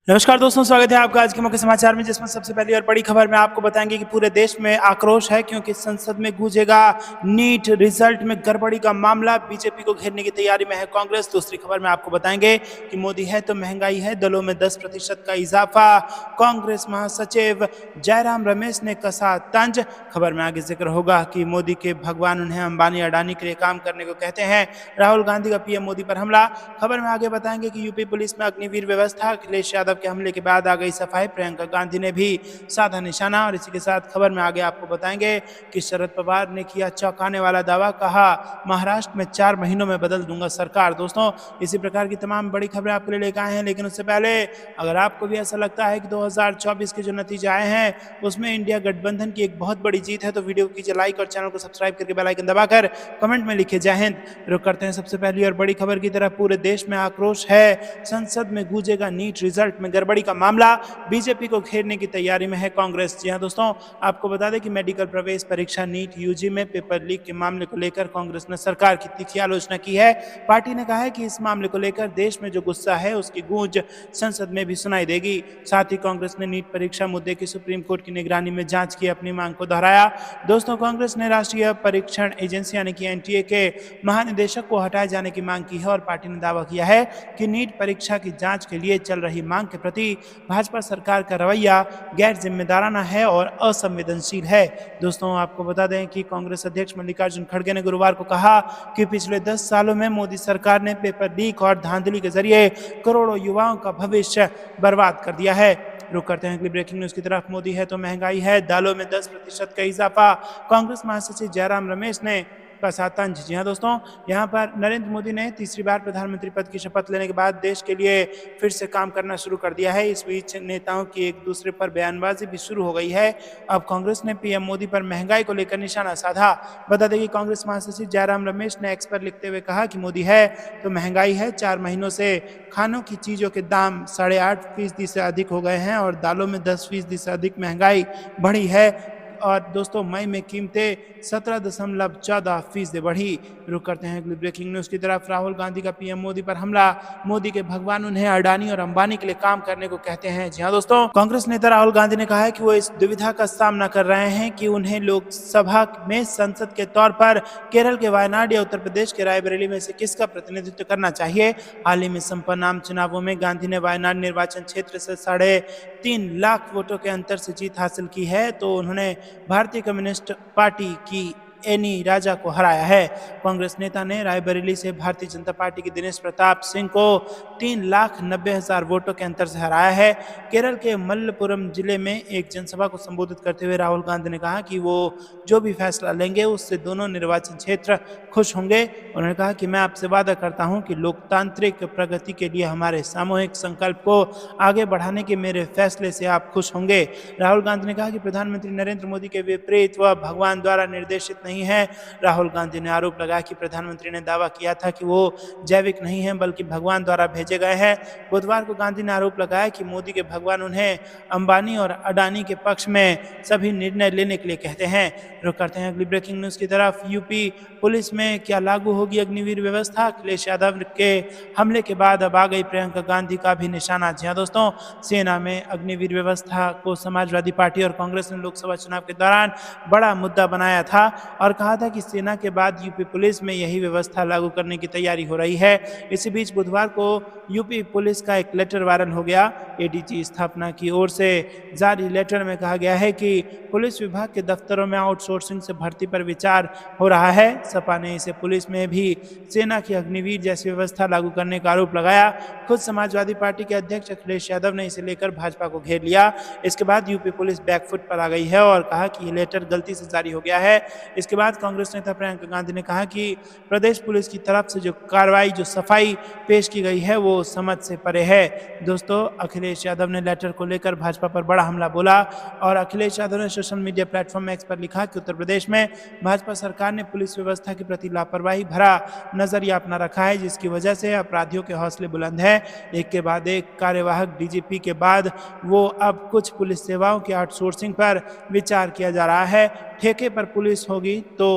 नमस्कार दोस्तों, स्वागत है आपका आज के मुख्य समाचार में, जिसमें सबसे पहली और बड़ी खबर में आपको बताएंगे कि पूरे देश में आक्रोश है क्योंकि संसद में गूंजेगा नीट रिजल्ट में गड़बड़ी का मामला। बीजेपी को घेरने की तैयारी में है कांग्रेस। दूसरी खबर में आपको बताएंगे कि मोदी है तो महंगाई है, दलों में 10% का इजाफा। कांग्रेस महासचिव जयराम रमेश ने कसा तंज। खबर में आगे जिक्र होगा कि मोदी के भगवान उन्हें अंबानी अडानी के लिए काम करने को कहते हैं। राहुल गांधी का पीएम मोदी पर हमला। खबर में आगे बताएंगे कि यूपी पुलिस में अग्निवीर व्यवस्था। अखिलेश यादव के हमले के बाद आ गई सफाई। प्रियंका गांधी ने भी साधा निशाना। और इसी के साथ खबर में आगे आपको बताएंगे कि शरद पवार ने किया चौंकाने वाला दावा, कहा महाराष्ट्र में 4 महीनों में बदल दूंगा सरकार। दोस्तों, इसी प्रकार की तमाम बड़ी खबरें आपके लिए लेकर आए हैं, लेकिन उससे पहले अगर आपको भी ऐसा लगता है कि 2024 के जो नतीजे आए हैं उसमें इंडिया गठबंधन की एक बहुत बड़ी जीत है, तो वीडियो को कीजिए लाइक और चैनल को सब्सक्राइब करके बेल आइकन दबाकर कमेंट में लिखिए जय हिंद। रुक करते हैं सबसे पहली और बड़ी खबर की तरफ। पूरे देश में आक्रोश है, संसद में गूंजेगा नीट रिजल्ट में गड़बड़ी का मामला। बीजेपी को घेरने की तैयारी में है कांग्रेस। जी हां दोस्तों, आपको बता दें कि मेडिकल प्रवेश परीक्षा नीट यूजी में पेपर लीक के मामले को लेकर कांग्रेस ने सरकार की तीखी आलोचना की है। पार्टी ने कहा है कि इस मामले को लेकर देश में जो गुस्सा है उसकी गूंज संसद में भी सुनाई देगी। साथ ही कांग्रेस ने नीट परीक्षा मुद्दे की सुप्रीम कोर्ट की निगरानी में जांच की अपनी मांग को दोहराया। दोस्तों, कांग्रेस ने राष्ट्रीय परीक्षण एजेंसी यानी कि एनटीए के महानिदेशक को हटाए जाने की मांग की है और पार्टी ने दावा किया है कि नीट परीक्षा की जांच के लिए चल रही मांग के प्रति भाजपा सरकार का रवैया गैर जिम्मेदाराना है और असंवेदनशील है। दोस्तों, आपको बता दें कि कांग्रेस अध्यक्ष मल्लिकार्जुन खड़गे ने गुरुवार को कहा कि पिछले 10 सालों में मोदी सरकार ने पेपर लीक और धांधली के जरिए करोड़ों युवाओं का भविष्य बर्बाद कर दिया है। रुक करते हैं अगली ब्रेकिंग न्यूज की तरफ। मोदी है तो महंगाई है, दालों में 10% का इजाफा। कांग्रेस महासचिव जयराम रमेश ने कसा तंज। जी हाँ दोस्तों, यहाँ पर नरेंद्र मोदी ने तीसरी बार प्रधानमंत्री पद की शपथ लेने के बाद देश के लिए फिर से काम करना शुरू कर दिया है। इस बीच नेताओं की एक दूसरे पर बयानबाजी भी शुरू हो गई है। अब कांग्रेस ने पीएम मोदी पर महंगाई को लेकर निशाना साधा। बता दें कि कांग्रेस महासचिव जयराम रमेश ने एक्स पर लिखते हुए कहा कि मोदी है तो महंगाई है। 4 महीनों से खानों की चीजों के दाम 8.5% से अधिक हो गए हैं और दालों में 10% से अधिक महंगाई बढ़ी है। और दोस्तों, मई में कीमतें 17.14% बढ़ी। रुक करते हैं अगली ब्रेकिंग न्यूज की तरफ। राहुल गांधी का पीएम मोदी पर हमला। मोदी के भगवान उन्हें अडानी और अंबानी के लिए काम करने को कहते हैं। जी हाँ दोस्तों, कांग्रेस नेता राहुल गांधी ने कहा है कि वो इस दुविधा का सामना कर रहे हैं कि उन्हें लोकसभा में सांसद के तौर पर केरल के वायनाड या उत्तर प्रदेश के रायबरेली में से किसका प्रतिनिधित्व करना चाहिए। हाल ही में संपन्न आम चुनावों में गांधी ने वायनाड निर्वाचन क्षेत्र से 3.5 लाख वोटों के अंतर से जीत हासिल की है, तो उन्होंने भारतीय कम्युनिस्ट पार्टी की एनी राजा को हराया है। कांग्रेस नेता ने रायबरेली से भारतीय जनता पार्टी के दिनेश प्रताप सिंह को 3,90,000 वोटों के अंतर से हराया है। केरल के मल्लपुरम जिले में एक जनसभा को संबोधित करते हुए राहुल गांधी ने कहा कि वो जो भी फैसला लेंगे उससे दोनों निर्वाचन क्षेत्र खुश होंगे। उन्होंने कहा कि मैं आपसे वादा करता हूं कि लोकतांत्रिक प्रगति के लिए हमारे सामूहिक संकल्प को आगे बढ़ाने के मेरे फैसले से आप खुश होंगे। राहुल गांधी ने कहा कि प्रधानमंत्री नरेंद्र मोदी के विपरीत वह भगवान द्वारा निर्देशित नहीं है। राहुल गांधी ने आरोप लगाया कि प्रधानमंत्री ने दावा किया था कि वो जैविक नहीं है बल्कि भगवान द्वारा भेजे गए हैं। बुधवार को गांधी ने आरोप लगाया कि मोदी के भगवान उन्हें अंबानी और अडानी के पक्ष में सभी निर्णय लेने के लिए कहते हैं। रुक करते हैं अगली ब्रेकिंग न्यूज की तरफ। यूपी पुलिस में क्या लागू होगी अग्निवीर व्यवस्था। अखिलेश यादव के हमले के बाद अब आ गई प्रियंका गांधी का भी निशाना। जी हाँ दोस्तों, सेना में अग्निवीर व्यवस्था को समाजवादी पार्टी और कांग्रेस ने लोकसभा चुनाव के दौरान बड़ा मुद्दा बनाया था और कहा था कि सेना के बाद यूपी पुलिस में यही व्यवस्था लागू करने की तैयारी हो रही है। इसी बीच बुधवार को यूपी पुलिस का एक लेटर वायरल हो गया। एडीजी स्थापना की ओर से जारी लेटर में कहा गया है कि पुलिस विभाग के दफ्तरों में आउटसोर्सिंग से भर्ती पर विचार हो रहा है। सपा ने इसे पुलिस में भी सेना की अग्निवीर जैसी व्यवस्था लागू करने का आरोप लगाया। खुद समाजवादी पार्टी के अध्यक्ष अखिलेश यादव ने इसे लेकर भाजपा को घेर लिया। इसके बाद यूपी पुलिस बैकफुट पर आ गई है और कहा कि ये लेटर गलती से जारी हो गया है। इसके बाद कांग्रेस नेता प्रियंका गांधी ने कहा कि प्रदेश पुलिस की तरफ से जो कार्रवाई, जो सफाई पेश की गई है वो समझ से परे है। दोस्तों, अखिलेश यादव ने लेटर को लेकर भाजपा पर बड़ा हमला बोला और अखिलेश यादव ने सोशल मीडिया प्लेटफॉर्म एक्स पर लिखा कि उत्तर प्रदेश में भाजपा सरकार ने पुलिस व्यवस्था के प्रति लापरवाही भरा नजरिया अपना रखा है, जिसकी वजह से अपराधियों के हौसले बुलंद है। एक के बाद एक कार्यवाहक डीजीपी के बाद वो अब कुछ पुलिस सेवाओं की आउटसोर्सिंग पर विचार किया जा रहा है। ठेके पर पुलिस होगी तो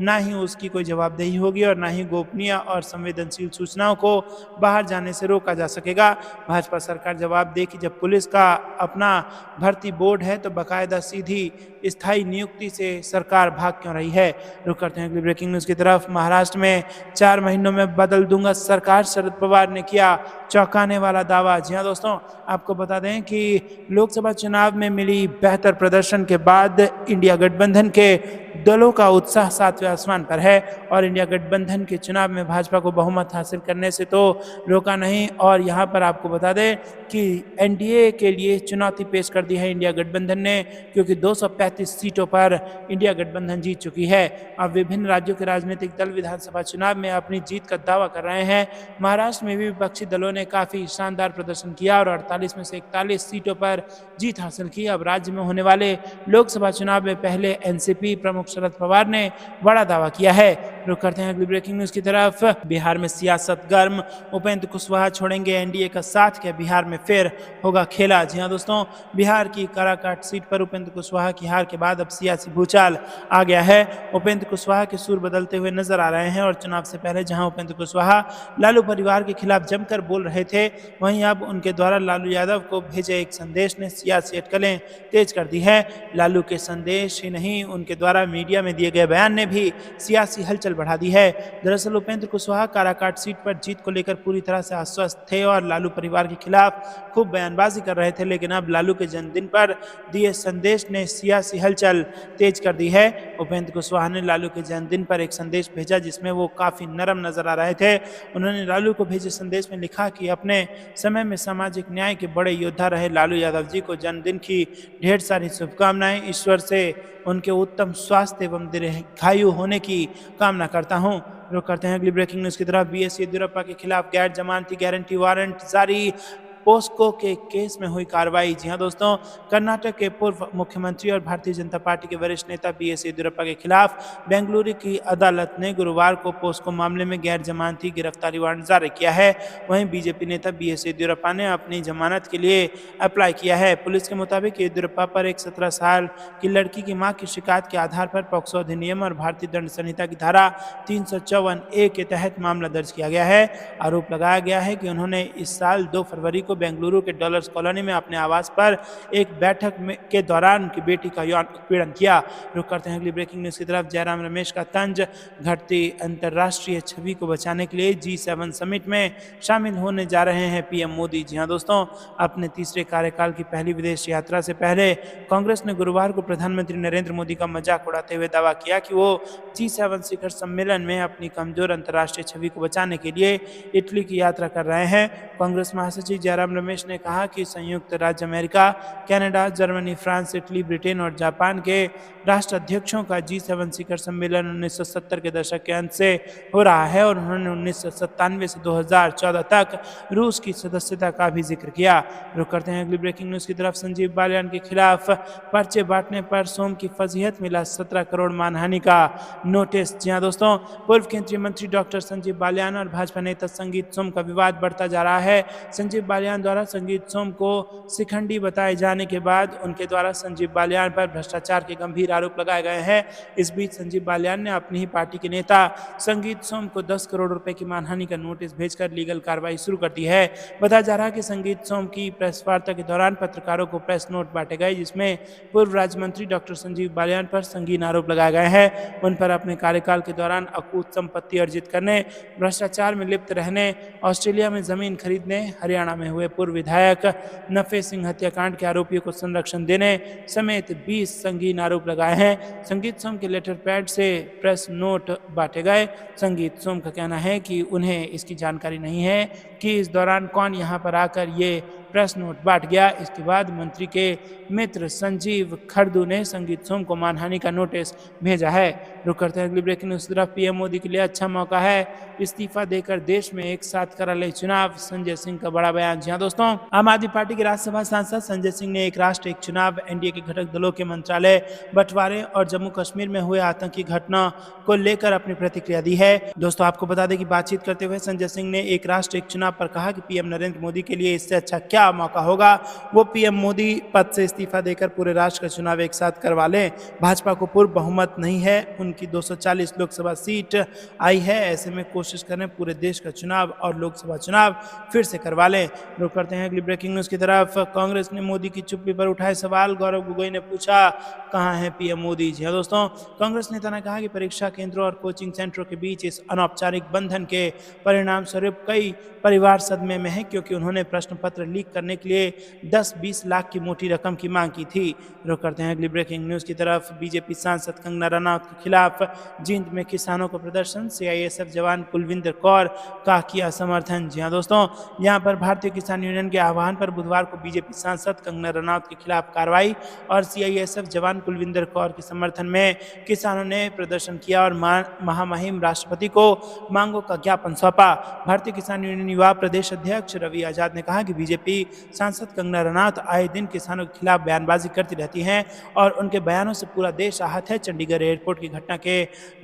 ना ही उसकी कोई जवाबदेही होगी और ना ही गोपनीय और संवेदनशील सूचनाओं को बाहर जाने से रोका जा सकेगा। भाजपा सरकार जवाब दे कि जब पुलिस का अपना भर्ती बोर्ड है तो बाकायदा सीधी स्थायी नियुक्ति से सरकार भाग क्यों रही है। रुक करते हैं अगली ब्रेकिंग न्यूज की तरफ। महाराष्ट्र में 4 महीनों में बदल दूंगा सरकार, शरद पवार ने किया चौंकाने वाला दावा। जी हाँ दोस्तों, आपको बता दें कि लोकसभा चुनाव में मिली बेहतर प्रदर्शन के बाद इंडिया गठबंधन के दलों का उत्साह 7वें आसमान पर है और इंडिया गठबंधन के चुनाव में भाजपा को बहुमत हासिल करने से तो रोका नहीं। और यहाँ पर आपको बता दें कि एनडीए के लिए चुनौती पेश कर दी है इंडिया गठबंधन ने, क्योंकि 235 सीटों पर इंडिया गठबंधन जीत चुकी है। अब विभिन्न राज्यों के राजनीतिक दल विधानसभा चुनाव में अपनी जीत का दावा कर रहे हैं। महाराष्ट्र में भी विपक्षी दलों ने काफी शानदार प्रदर्शन किया और 48 में से 41 सीटों पर जीत हासिल की। अब राज्य में होने वाले लोकसभा चुनाव में पहले एनसीपी प्रमुख शरद पवार ने बड़ा दावा किया है। रुक करते हैं अगली ब्रेकिंग न्यूज की तरफ। बिहार में सियासत गर्म, उपेंद्र कुशवाहा छोड़ेंगे एनडीए का साथ, क्या बिहार में फिर होगा खेला। जी हाँ दोस्तों, बिहार की काराकाट सीट पर उपेंद्र कुशवाहा की हार के बाद अब सियासी भूचाल आ गया है। उपेंद्र कुशवाहा के सुर बदलते हुए नजर आ रहे हैं और चुनाव से पहले जहां उपेंद्र कुशवाहा लालू परिवार के खिलाफ जमकर बोल रहे थे, वहीं अब उनके द्वारा लालू यादव को भेजे एक संदेश ने सियासी अटकलें तेज कर दी है। लालू के संदेश ही नहीं, उनके द्वारा मीडिया में दिए गए बयान ने भी सियासी हलचल बढ़ा दी है। दरअसल उपेंद्र कुशवाहा काराकाट सीट पर जीत को लेकर पूरी तरह से आश्वस्त थे और लालू परिवार के खिलाफ खूब बयानबाजी कर रहे थे, लेकिन अब लालू के जन्मदिन पर दिए संदेश ने सियासी हलचल तेज कर दी है। उपेंद्र कुशवाहा ने लालू के जन्मदिन पर एक संदेश भेजा जिसमें वो काफी नरम नजर आ रहे थे। उन्होंने लालू को भेजे संदेश में लिखा कि अपने समय में सामाजिक न्याय के बड़े योद्धा रहे लालू यादव जी को जन्मदिन की ढेर सारी शुभकामनाएं। ईश्वर से उनके उत्तम स्वास्थ्य एवं दीर्घायु होने की कामना करता हूं। रुक करते हैं अगली ब्रेकिंग न्यूज की तरफ। बीएस येदियुरप्पा के खिलाफ गैर जमानती गारंटी वारंट जारी, पोस्को के केस में हुई कार्रवाई। जी हाँ दोस्तों, कर्नाटक के पूर्व मुख्यमंत्री और भारतीय जनता पार्टी के वरिष्ठ नेता बीएस येदियुरप्पा के खिलाफ बेंगलुरु की अदालत ने गुरुवार को पोस्को मामले में गैर जमानती गिरफ्तारी वारंट जारी किया है। वहीं बीजेपी नेता बीएस येदियुरप्पा ने अपनी जमानत के लिए अप्लाई किया है। पुलिस के मुताबिक येदियुरप्पा पर एक 17 साल की लड़की की मां की शिकायत के आधार पर पॉक्सो अधिनियम और भारतीय दंड संहिता की धारा 354A के तहत मामला दर्ज किया गया है। आरोप लगाया गया है कि उन्होंने इस साल 2 फरवरी को बेंगलुरु के डॉलर्स कॉलोनी में अपने आवास पर एक बैठक के दौरान उनकी बेटी का यौन उत्पीड़न किया। रुक करते हैं अगली ब्रेकिंग न्यूज की तरफ। जयराम रमेश का तंज, घटती अंतर्राष्ट्रीय छवि को बचाने के लिए G7 समिट में शामिल होने जा रहे हैं पीएम मोदी। जी हाँ दोस्तों, अपने तीसरे कार्यकाल की पहली विदेश यात्रा से पहले कांग्रेस ने गुरुवार को प्रधानमंत्री नरेंद्र मोदी का मजाक उड़ाते हुए दावा किया कि वो G7 शिखर सम्मेलन में अपनी कमजोर अंतर्राष्ट्रीय छवि को बचाने के लिए इटली की यात्रा कर रहे हैं। कांग्रेस महासचिव जयराम रमेश ने कहा कि संयुक्त राज्य America, Canada, Germany, France, Italy, Britain और जापान के राष्ट्राध्यक्षों का G7 शिखर सम्मेलन 1970 के दशक के अंत से हो रहा है और उन्होंने 1997 से 2014 तक रूस की सदस्यता का भी जिक्र किया। रुक करते हैं अगली ब्रेकिंग न्यूज की तरफ। संजीव बालियान के खिलाफ पर्चे बांटने पर सोम की फजीहत, मिला 17 करोड़ मानहानि का नोटिस। जी हाँ दोस्तों, पूर्व केंद्रीय मंत्री डॉक्टर संजीव बालियान और भाजपा नेता संगीत सोम का विवाद बढ़ता जा रहा है। संजीव बालियान द्वारा संगीत सोम को शिखंडी बताए जाने के बाद उनके द्वारा संजीव बालियान पर भ्रष्टाचार के गंभीर आरोप लगाए गए हैं। इस बीच संजीव बालियान ने अपनी ही पार्टी के नेता संगीत सोम को 10 करोड़ रुपए की मानहानि का नोटिस भेजकर लीगल कार्रवाई शुरू कर दी है। बताया जा रहा है कि संगीत सोम की प्रेस वार्ता के दौरान पत्रकारों को प्रेस नोट बांटे गए जिसमें पूर्व राज्य मंत्री डॉक्टर संजीव बालियान पर संगीन आरोप लगाए गए हैं। उन पर अपने कार्यकाल के दौरान अकूत संपत्ति अर्जित करने, भ्रष्टाचार में लिप्त रहने, ऑस्ट्रेलिया में जमीन खरीदने, हरियाणा में हुए पूर्व विधायक नफे सिंह हत्याकांड के आरोपियों को संरक्षण देने समेत 20 संगीन आरोप लगाए हैं। संगीत सोम के लेटर पैड से प्रेस नोट बांटे गए। संगीत सोम का कहना है कि उन्हें इसकी जानकारी नहीं है कि इस दौरान कौन यहां पर आकर ये प्रेस नोट बांट गया। इसके बाद मंत्री के मित्र संजीव खरदू ने संगीत सोम को मानहानि का नोटिस भेजा है। रुक करते हैं अगली ब्रेकिंग न्यूज तरफ। पीएम मोदी के लिए अच्छा मौका है, इस्तीफा देकर देश में एक साथ करा ले चुनाव, संजय सिंह का बड़ा बयान। जी हाँ दोस्तों, आम आदमी पार्टी के राज्यसभा सांसद संजय सिंह ने एक राष्ट्र एक चुनाव, एनडीए के घटक दलों के मंत्रालय बंटवारे और जम्मू कश्मीर में हुए आतंकी घटना को लेकर अपनी प्रतिक्रिया दी है। दोस्तों, आपको बता दें कि बातचीत करते हुए संजय सिंह ने एक राष्ट्र एक चुनाव पर कहा कि पीएम नरेंद्र मोदी के लिए इससे अच्छा क्या क्या मौका होगा वो पीएम मोदी पद से इस्तीफा देकर पूरे राष्ट्र का चुनाव एक साथ करवा लें। भाजपा को पूर्ण बहुमत नहीं है, उनकी 240 लोकसभा सीट आई है, ऐसे में कोशिश करें पूरे देश का चुनाव और लोकसभा चुनाव फिर से करवा लें। रुक करते हैं अगली ब्रेकिंग न्यूज की तरफ। कांग्रेस ने मोदी की चुप्पी पर उठाए सवाल, गौरव गोगोई ने पूछा कहां है पीएम मोदी। जी हाँ दोस्तों, कांग्रेस नेता ने कहा कि परीक्षा केंद्रों और कोचिंग सेंटरों के बीच इस अनौपचारिक बंधन के परिणाम स्वरूप कई परिवार सदमे में हैं, क्योंकि उन्होंने प्रश्न पत्र लीक करने के लिए 10-20 लाख की मोटी रकम की मांग की थी। रुक करते हैं अगली ब्रेकिंग न्यूज की तरफ। बीजेपी सांसद कंगना रनौत के खिलाफ जींद में किसानों का प्रदर्शन, सीआईएसएफ जवान कुलविंदर कौर का किया समर्थन। जी हाँ दोस्तों, यहाँ पर भारतीय किसान यूनियन के आह्वान पर बुधवार को बीजेपी सांसद कंगना रनौत के खिलाफ कार्रवाई और सीआईएसएफ जवान कुलविंदर कौर के समर्थन में किसानों ने प्रदर्शन किया और महामहिम राष्ट्रपति को मांगों का ज्ञापन सौंपा। भारतीय किसान यूनियन युवा प्रदेश अध्यक्ष रवि आजाद ने कहा कि बीजेपी सांसद कंगना रनौत आए दिन किसानों के खिलाफ बयानबाजी करती रहती हैं और उनके बयानों से पूरा देश आहत है। चंडीगढ़ एयरपोर्ट की घटना के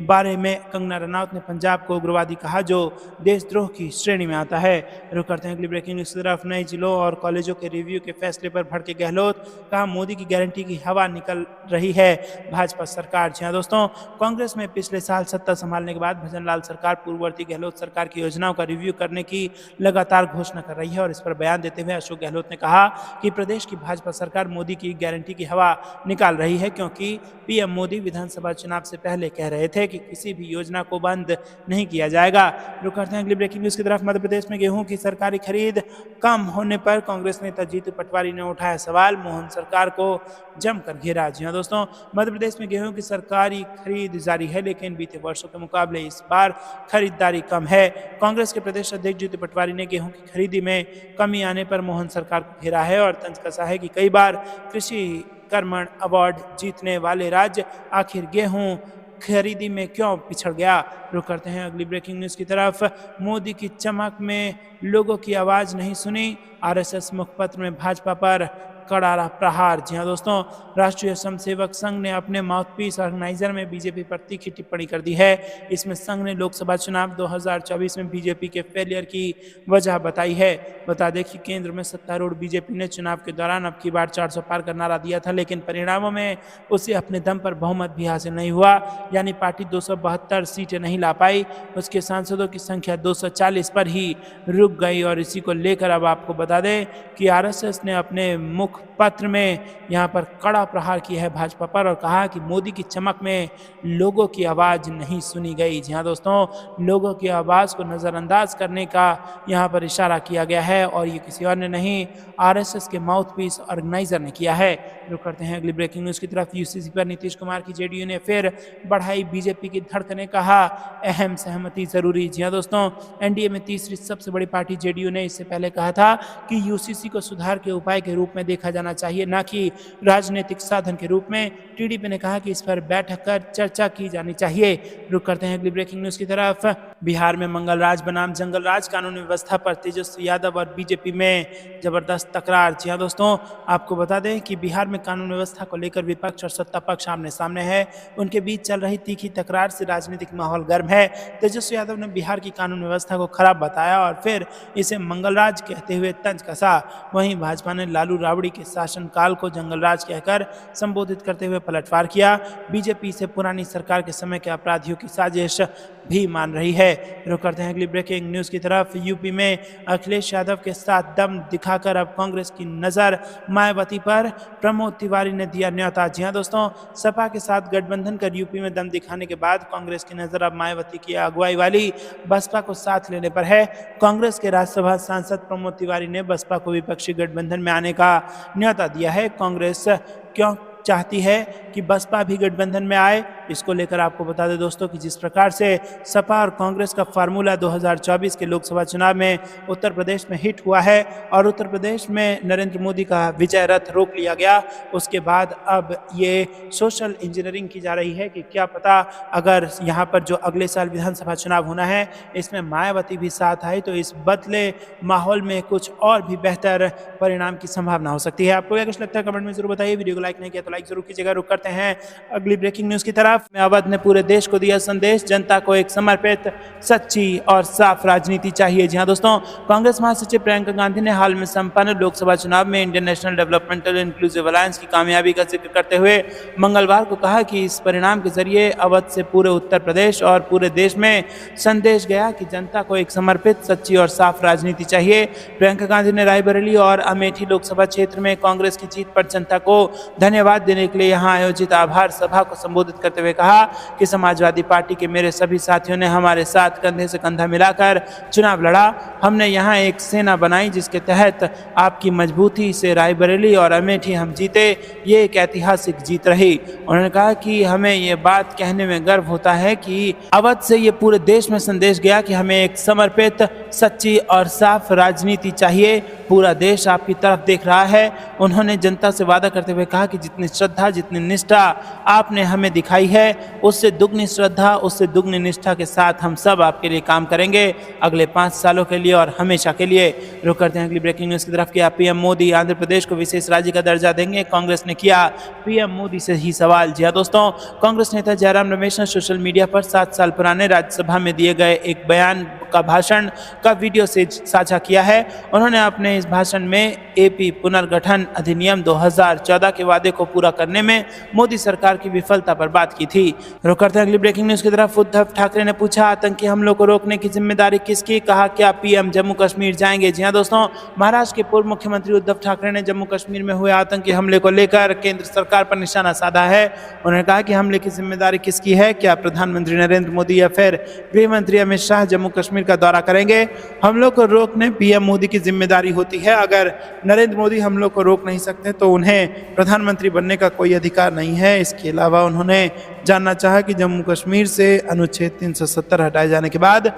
बारे में कंगना रनौत ने पंजाब को उग्रवादी कहा, जो देशद्रोह की श्रेणी में आता है। रुक करते हैं अगली ब्रेकिंग न्यूज की तरफ। नए जिलों और कॉलेजों के रिव्यू के फैसले पर भड़के गहलोत, कहा मोदी की गारंटी की हवा निकल रही है भाजपा सरकार। जी हाँ दोस्तों, कांग्रेस में पिछले साल सत्ता संभालने के बाद भजनलाल सरकार पूर्ववर्ती गहलोत सरकार की योजनाओं का रिव्यू करने की लगातार घोषणा कर रही है और इस पर बयान देते हुए अशोक गहलोत ने कहा कि प्रदेश की भाजपा सरकार मोदी की गारंटी की हवा निकाल रही है, क्योंकि पीएम मोदी विधानसभा चुनाव से पहले कह रहे थे कि किसी भी योजना को बंद नहीं किया जाएगा। रुक करते हैं अगली ब्रेकिंग न्यूज की तरफ। मध्य प्रदेश में गेहूं की सरकारी खरीद कम होने पर कांग्रेस नेता जीतू पटवारी ने उठाया सवाल, मोहन सरकार को जमकर घेरा। जी हाँ दोस्तों, मध्य प्रदेश में गेहूं की सरकारी खरीद जारी है, लेकिन बीते वर्षों के मुकाबले इस बार खरीदारी कम है। कांग्रेस के प्रदेश अध्यक्ष जीतू पटवारी ने गेहूं की खरीदी में कमी आने पर मोहन सरकार को घेरा है और तंज कसा है कि कई बार कृषि कर्मण अवार्ड जीतने वाले राज्य आखिर गेहूं खरीदी में क्यों पिछड़ गया। रुक करते हैं अगली ब्रेकिंग न्यूज की तरफ। मोदी की चमक में लोगों की आवाज नहीं सुनी, आरएसएस मुखपत्र में भाजपा पर कड़ा प्रहार। जी हाँ दोस्तों, राष्ट्रीय स्वयंसेवक संघ ने अपने माउथपीस ऑर्गेनाइजर में बीजेपी पर तीखी टिप्पणी कर दी है। इसमें संघ ने लोकसभा चुनाव 2024 में बीजेपी के फेलियर की वजह बताई है। बता दें कि केंद्र में सत्तारूढ़ बीजेपी ने चुनाव के दौरान अब की बार 400 पार का नारा दिया था, लेकिन परिणामों में उसे अपने दम पर बहुमत भी हासिल नहीं हुआ, यानी पार्टी 272 सीटें नहीं ला पाई। उसके सांसदों की संख्या 240 पर ही रुक गई और इसी को लेकर अब आपको बता दें कि आरएसएस ने अपने मुख पत्र में यहाँ पर कड़ा प्रहार किया है भाजपा पर और कहा कि मोदी की चमक में लोगों की आवाज नहीं सुनी गई। जी हाँ दोस्तों, लोगों की आवाज को नजरअंदाज करने का यहाँ पर इशारा किया गया है और ये किसी और ने नहीं, आरएसएस के माउथपीस ऑर्गेनाइजर ने किया है। रुक करते हैं अगली ब्रेकिंग न्यूज की तरफ। यूसीसी पर नीतीश कुमार की जेडीयू ने फिर बढ़ाई बीजेपी की धड़कने, कहा अहम सहमति जरूरी। जी हाँ दोस्तों, एनडीए में तीसरी सबसे बड़ी पार्टी जेडीयू ने इससे पहले कहा था कि यूसीसी को सुधार के उपाय के रूप में देखा जाना चाहिए, न कि राजनीतिक साधन के रूप में। टीडीपी ने कहा कि इस पर बैठक कर चर्चा की जानी चाहिए। रुक करते हैं अगली ब्रेकिंग न्यूज की तरफ। बिहार में मंगलराज बनाम जंगलराज, कानून व्यवस्था पर तेजस्वी यादव और बीजेपी में जबरदस्त तकरार। जी हाँ दोस्तों, आपको बता दें कि बिहार में कानून व्यवस्था को लेकर विपक्ष और सत्ता पक्ष आमने सामने है। उनके बीच चल रही तीखी तकरार से राजनीतिक माहौल गर्म है। तेजस्वी यादव ने बिहार की कानून व्यवस्था को खराब बताया और फिर इसे मंगलराज कहते हुए तंज कसा। वहीं भाजपा ने लालू राबड़ी के शासनकाल को जंगलराज कहकर संबोधित करते हुए पलटवार किया। बीजेपी इसे पुरानी सरकार के समय के अपराधियों की साजिश भी मान रही है। रुक करते हैं अगली ब्रेकिंग न्यूज की तरफ। यूपी में अखिलेश यादव के साथ दम दिखाकर अब कांग्रेस की नजर मायावती पर, प्रमोद तिवारी ने दिया न्योता। जी हाँ दोस्तों, सपा के साथ गठबंधन कर यूपी में दम दिखाने के बाद कांग्रेस की नजर अब मायावती की अगुवाई वाली बसपा को साथ लेने पर है। कांग्रेस के राज्यसभा सांसद प्रमोद तिवारी ने बसपा को विपक्षी गठबंधन में आने का न्योता दिया है। कांग्रेस क्यों चाहती है कि बसपा भी गठबंधन में आए, इसको लेकर आपको बता दें दोस्तों कि जिस प्रकार से सपा और कांग्रेस का फार्मूला 2024 के लोकसभा चुनाव में उत्तर प्रदेश में हिट हुआ है और उत्तर प्रदेश में नरेंद्र मोदी का विजय रथ रोक लिया गया, उसके बाद अब ये सोशल इंजीनियरिंग की जा रही है कि क्या पता अगर यहाँ पर जो अगले साल विधानसभा चुनाव होना है इसमें मायावती भी साथ आए तो इस बदले माहौल में कुछ और भी बेहतर परिणाम की संभावना हो सकती है। आपको क्या कुछ लगता है कमेंट में जरूर बताइए। वीडियो को लाइक नहीं किया तो लाइक जरूर कीजिएगा। रुक करते हैं अगली ब्रेकिंग न्यूज की तरफ। तरफ अवध ने पूरे देश को दिया संदेश, जनता को एक समर्पित, सच्ची और साफ राजनीति चाहिए। जी हाँ दोस्तों, कांग्रेस महासचिव प्रियंका गांधी ने हाल में संपन्न लोकसभा चुनाव में Indian national developmental inclusive alliance की कामयाबी का जिक्र करते हुए मंगलवार को कहा कि इस परिणाम के जरिए अवध से पूरे उत्तर प्रदेश और पूरे देश में संदेश गया कि जनता को एक समर्पित, सच्ची और साफ राजनीति चाहिए। प्रियंका गांधी ने रायबरेली और अमेठी लोकसभा क्षेत्र में कांग्रेस की जीत पर जनता को धन्यवाद देने के लिए यहां आयोजित आभार सभा को संबोधित करते हुए कहा कि समाजवादी पार्टी के मेरे सभी साथियों ने हमारे साथ कंधे से कंधा मिलाकर चुनाव लड़ा। हमने यहां एक सेना बनाई जिसके तहत आपकी मजबूती से रायबरेली और अमेठी हम जीते। ये एक ऐतिहासिक जीत रही। उन्होंने कहा कि हमें ये बात कहने में गर्व होता है कि अवध से ये पूरे देश में संदेश गया कि हमें एक समर्पित, सच्ची और साफ राजनीति चाहिए। पूरा देश आपकी तरफ देख रहा है। उन्होंने जनता से वादा करते हुए कहा कि जितनी श्रद्धा, जितनी निष्ठा आपने हमें दिखाई है, उससे दुगनी श्रद्धा, उससे दुगनी निष्ठा के साथ हम सब आपके लिए काम करेंगे अगले 5 सालों के लिए और हमेशा के लिए। रुक करते हैं अगली ब्रेकिंग न्यूज की तरफ कि पीएम मोदी आंध्र प्रदेश को विशेष राज्य का दर्जा देंगे। कांग्रेस ने किया पीएम मोदी से ही सवाल। जी हाँ दोस्तों, कांग्रेस नेता जयराम रमेश ने सोशल मीडिया पर 7 साल पुराने राज्यसभा में दिए गए एक बयान का भाषण का वीडियो से साझा किया है। उन्होंने अपने इस भाषण में एपी पुनर्गठन अधिनियम 2014 के वादे को पूरा करने में मोदी सरकार की विफलता पर बात की थी। रुक करते हैं अगली ब्रेकिंग न्यूज की तरफ। उद्धव ठाकरे ने पूछा, आतंकी हमलों को रोकने की जिम्मेदारी किसकी? कहा, क्या पीएम जम्मू कश्मीर जाएंगे? जी हाँ दोस्तों, महाराष्ट्र के पूर्व मुख्यमंत्री उद्धव ठाकरे ने जम्मू कश्मीर में हुए आतंकी हमले को लेकर केंद्र सरकार पर निशाना साधा है। उन्होंने कहा कि हमले की जिम्मेदारी किसकी है? क्या प्रधानमंत्री नरेंद्र मोदी या फिर गृह मंत्री अमित शाह जम्मू कश्मीर का दौरा करेंगे? हमलों को रोकने पीएम मोदी की जिम्मेदारी होती है। अगर नरेंद्र मोदी हमलों को रोक नहीं सकते तो उन्हें प्रधानमंत्री बनने का कोई अधिकार नहीं है। इसके अलावा उन्होंने जानना चाहा कि जम्मू कश्मीर से अनुच्छेद 370 हटाए जाने के बाद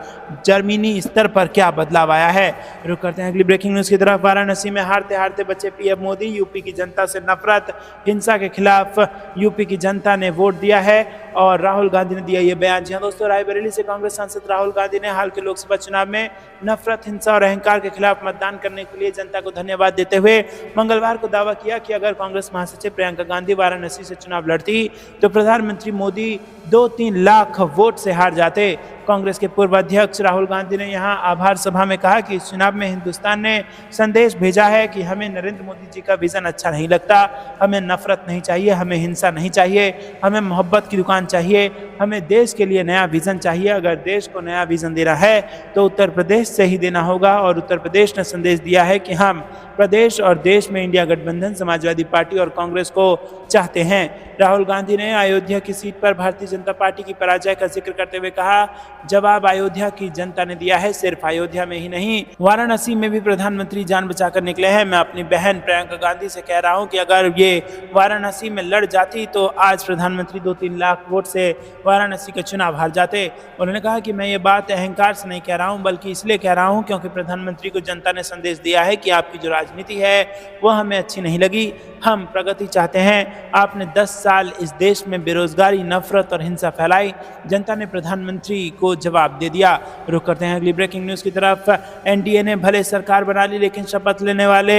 जमीनी स्तर पर क्या बदलाव आया है। रुक करते हैं अगली ब्रेकिंग न्यूज की तरफ। वाराणसी में हारते हारते बचे पीएम मोदी। यूपी की जनता से नफरत, हिंसा के खिलाफ यूपी की जनता ने वोट दिया है और राहुल गांधी ने दिया ये बयान। जी हाँ दोस्तों, रायबरेली से कांग्रेस सांसद राहुल गांधी ने हाल के लोकसभा चुनाव में नफरत, हिंसा और अहंकार के खिलाफ मतदान करने के लिए जनता को धन्यवाद देते हुए मंगलवार को दावा किया कि अगर कांग्रेस महासचिव प्रियंका गांधी वाराणसी से चुनाव लड़ती तो प्रधानमंत्री मोदी 2-3 लाख वोट से हार जाते। कांग्रेस के पूर्व अध्यक्ष राहुल गांधी ने यहां आभार सभा में कहा कि इस चुनाव में हिंदुस्तान ने संदेश भेजा है कि हमें नरेंद्र मोदी जी का विजन अच्छा नहीं लगता, हमें नफरत नहीं चाहिए, हमें हिंसा नहीं चाहिए, हमें मोहब्बत की दुकान चाहिए, हमें देश के लिए नया विजन चाहिए। अगर देश को नया विजन देना है तो उत्तर प्रदेश से ही देना होगा और उत्तर प्रदेश ने संदेश दिया है कि हम प्रदेश और देश में इंडिया गठबंधन, समाजवादी पार्टी और कांग्रेस को चाहते हैं। राहुल गांधी ने अयोध्या की सीट पर भारतीय जनता पार्टी की पराजय का जिक्र करते हुए कहा, जवाब अयोध्या की जनता ने दिया है। सिर्फ अयोध्या में ही नहीं, वाराणसी में भी प्रधानमंत्री जान बचाकर निकले हैं। मैं अपनी बहन प्रियंका गांधी से कह रहा हूं कि अगर ये वाराणसी में लड़ जाती तो आज प्रधानमंत्री 2-3 लाख वोट से वाराणसी का चुनाव हार जाते। उन्होंने कहा कि मैं ये बात अहंकार से नहीं कह रहा हूं, बल्कि इसलिए कह रहा हूं क्योंकि प्रधानमंत्री को जनता ने संदेश दिया है कि आपकी जो राजनीति है वो हमें अच्छी नहीं लगी, हम प्रगति चाहते हैं। आपने 10 साल इस देश में बेरोजगारी, नफरत और हिंसा फैलाई, जनता ने प्रधानमंत्री को जवाब दे दिया। रुक करते हैं अगली ब्रेकिंग न्यूज की तरफ। एनडीए ने भले सरकार बना ली लेकिन शपथ लेने वाले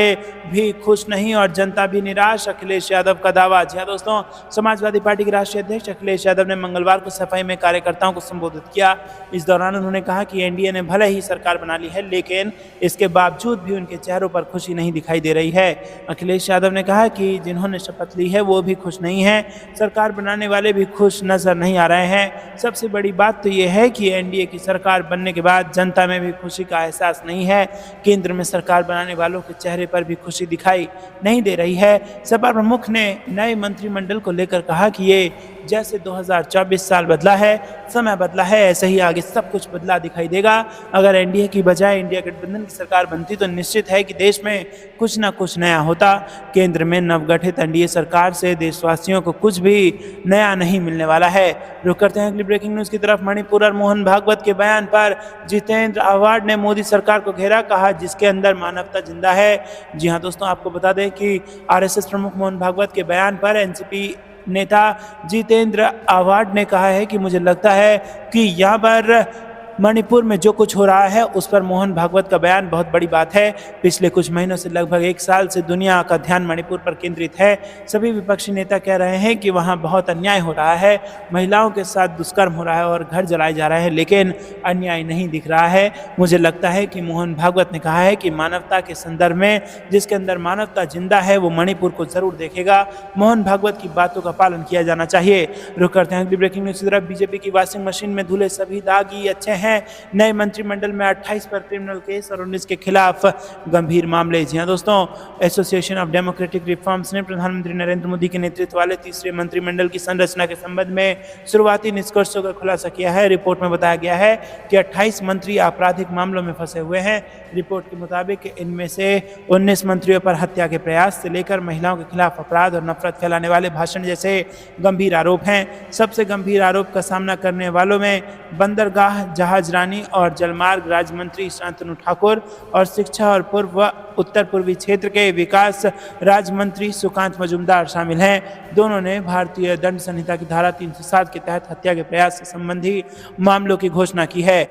भी खुश नहीं और जनता भी निराश, अखिलेश यादव का दावा। जी हाँ दोस्तों, समाजवादी पार्टी के राष्ट्रीय अध्यक्ष अखिलेश यादव ने मंगलवार को सफाई में कार्यकर्ताओं को संबोधित किया। इस दौरान उन्होंने कहा कि एनडीए ने भले ही सरकार बना ली है लेकिन इसके बावजूद भी उनके चेहरों पर खुशी नहीं दिखाई दे रही है। अखिलेश यादव ने कहा कि जिन्होंने शपथ ली है वो भी खुश नहीं है, सरकार बनाने वाले भी खुश नजर नहीं आ रहे हैं। सबसे बड़ी बात तो ये है कि एनडीए की सरकार बनने के बाद जनता में भी खुशी का एहसास नहीं है। केंद्र में सरकार बनाने वालों के चेहरे पर भी खुशी दिखाई नहीं दे रही है। सपा प्रमुख ने नए मंत्रिमंडल को लेकर कहा कि ये जैसे 2024 साल बदला है, समय बदला है, ऐसे ही आगे सब कुछ बदला दिखाई देगा। अगर एनडीए की बजाय इंडिया गठबंधन की सरकार बनती तो निश्चित है कि देश में कुछ ना कुछ नया होता। केंद्र में नवगठित एनडीए सरकार से देशवासियों को कुछ भी नया नहीं मिलने वाला है। रुक करते हैं अगली ब्रेकिंग न्यूज की तरफ। मणिपुर और मोहन भागवत के बयान पर जितेंद्र आव्हाड ने मोदी सरकार को घेरा, कहा जिसके अंदर मानवता जिंदा है। जी हाँ दोस्तों, आपको बता दें कि आरएसएस प्रमुख मोहन भागवत के बयान पर एनसीपी नेता जितेंद्र आव्हाड ने कहा है कि मुझे लगता है कि यहाँ पर मणिपुर में जो कुछ हो रहा है उस पर मोहन भागवत का बयान बहुत बड़ी बात है। पिछले कुछ महीनों से लगभग 1 साल से दुनिया का ध्यान मणिपुर पर केंद्रित है। सभी विपक्षी नेता कह रहे हैं कि वहां बहुत अन्याय हो रहा है, महिलाओं के साथ दुष्कर्म हो रहा है और घर जलाए जा रहे हैं, लेकिन अन्याय नहीं दिख रहा है। मुझे लगता है कि मोहन भागवत ने कहा है कि मानवता के संदर्भ में जिसके अंदर मानवता जिंदा है वो मणिपुर को जरूर देखेगा। मोहन भागवत की बातों का पालन किया जाना चाहिए। रुक करते हैं अगली ब्रेकिंग न्यूज की तरफ। बीजेपी की वॉशिंग मशीन में धुले सभी दाग ही अच्छे हैं। नए मंत्रिमंडल में 28 पर क्रिमिनल केस और 19 के खिलाफ गंभीर मामले। जी हां दोस्तों, एसोसिएशन ऑफ डेमोक्रेटिक रिफॉर्म्स ने प्रधानमंत्री नरेंद्र मोदी के नेतृत्व वाले तीसरे मंत्रिमंडल की संरचना के संबंध में शुरुआती निष्कर्षों का खुलासा किया है। रिपोर्ट में बताया गया है कि 28 मंत्री आपराधिक मामलों में फंसे हुए हैं। रिपोर्ट के मुताबिक इनमें से 19 मंत्रियों पर हत्या के प्रयास से लेकर महिलाओं के खिलाफ अपराध और नफरत फैलाने वाले भाषण जैसे गंभीर आरोप हैं। सबसे गंभीर आरोप का सामना करने वालों में बंदरगाह, जहाजरानी और जलमार्ग राज्य मंत्री शांतनु ठाकुर और शिक्षा और पूर्व व उत्तर पूर्वी क्षेत्र के विकास राज्य मंत्री सुकांत मजूमदार शामिल हैं। दोनों ने भारतीय दंड संहिता की धारा 307 के तहत हत्या के प्रयास से संबंधी मामलों की घोषणा की है।